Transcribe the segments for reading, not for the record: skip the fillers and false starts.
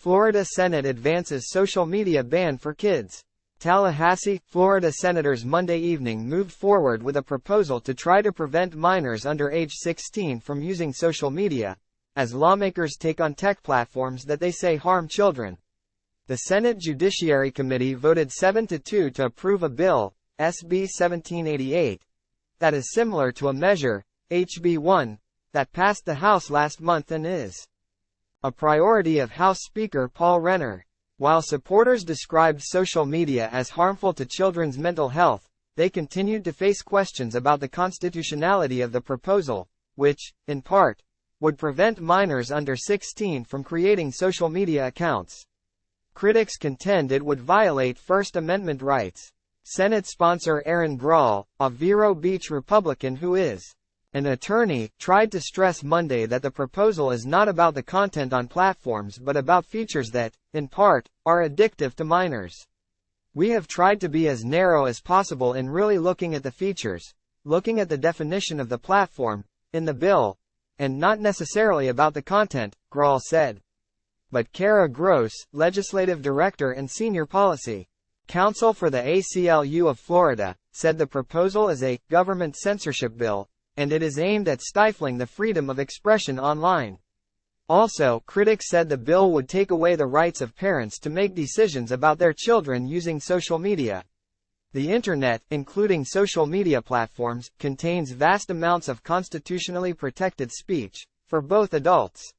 Florida Senate advances social media ban for kids. Tallahassee, Florida senators Monday evening moved forward with a proposal to try to prevent minors under age 16 from using social media, as lawmakers take on tech platforms that they say harm children. The Senate Judiciary Committee voted 7-2 to approve a bill, SB 1788, that is similar to a measure, HB 1, that passed the House last month and is a priority of House Speaker Paul Renner. While supporters described social media as harmful to children's mental health, they continued to face questions about the constitutionality of the proposal, which, in part, would prevent minors under 16 from creating social media accounts. Critics contend it would violate First Amendment rights. Senate sponsor Aaron Grall, a Vero Beach Republican who is an attorney, tried to stress Monday that the proposal is not about the content on platforms but about features that, in part, are addictive to minors. We have tried to be as narrow as possible in really looking at the features, looking at the definition of the platform, in the bill, and not necessarily about the content, Grall said. But Kara Gross, legislative director and senior policy counsel for the ACLU of Florida, said the proposal is a government censorship bill, and it is aimed at stifling the freedom of expression online. Also, critics said the bill would take away the rights of parents to make decisions about their children using social media. The Internet, including social media platforms, contains vast amounts of constitutionally protected speech, for both adults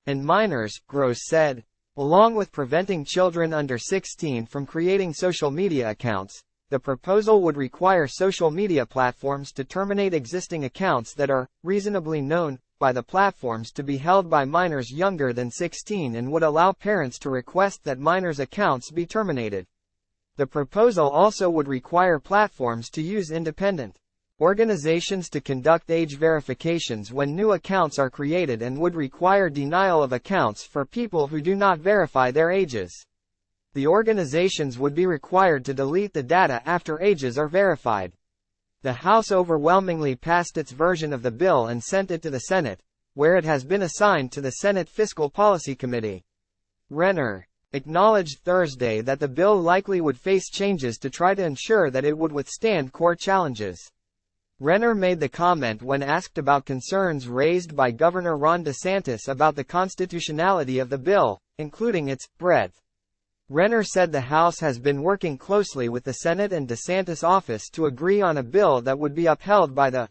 and minors, Gross said. Along with preventing children under 16 from creating social media accounts, the proposal would require social media platforms to terminate existing accounts that are reasonably known by the platforms to be held by minors younger than 16 and would allow parents to request that minors' accounts be terminated. The proposal also would require platforms to use independent organizations to conduct age verifications when new accounts are created and would require denial of accounts for people who do not verify their ages. The organizations would be required to delete the data after ages are verified. The House overwhelmingly passed its version of the bill and sent it to the Senate, where it has been assigned to the Senate Fiscal Policy Committee. Renner acknowledged Thursday that the bill likely would face changes to try to ensure that it would withstand court challenges. Renner made the comment when asked about concerns raised by Governor Ron DeSantis about the constitutionality of the bill, including its breadth. Renner said the House has been working closely with the Senate and DeSantis' office to agree on a bill that would be upheld by the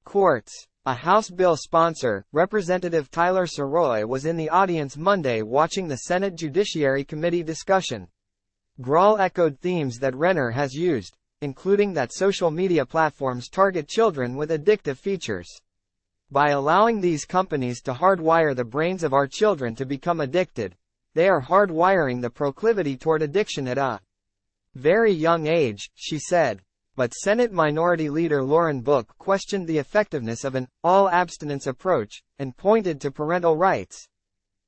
courts. A House bill sponsor, Representative Tyler Soroy, was in the audience Monday watching the Senate Judiciary Committee discussion. Grall echoed themes that Renner has used, including that social media platforms target children with addictive features. By allowing these companies to hardwire the brains of our children to become addicted, they are hardwiring the proclivity toward addiction at a very young age, she said. But Senate Minority Leader Lauren Book questioned the effectiveness of an all-abstinence approach, and pointed to parental rights.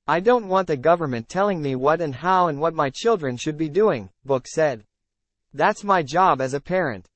I don't want the government telling me what and how and what my children should be doing, Book said. That's my job as a parent.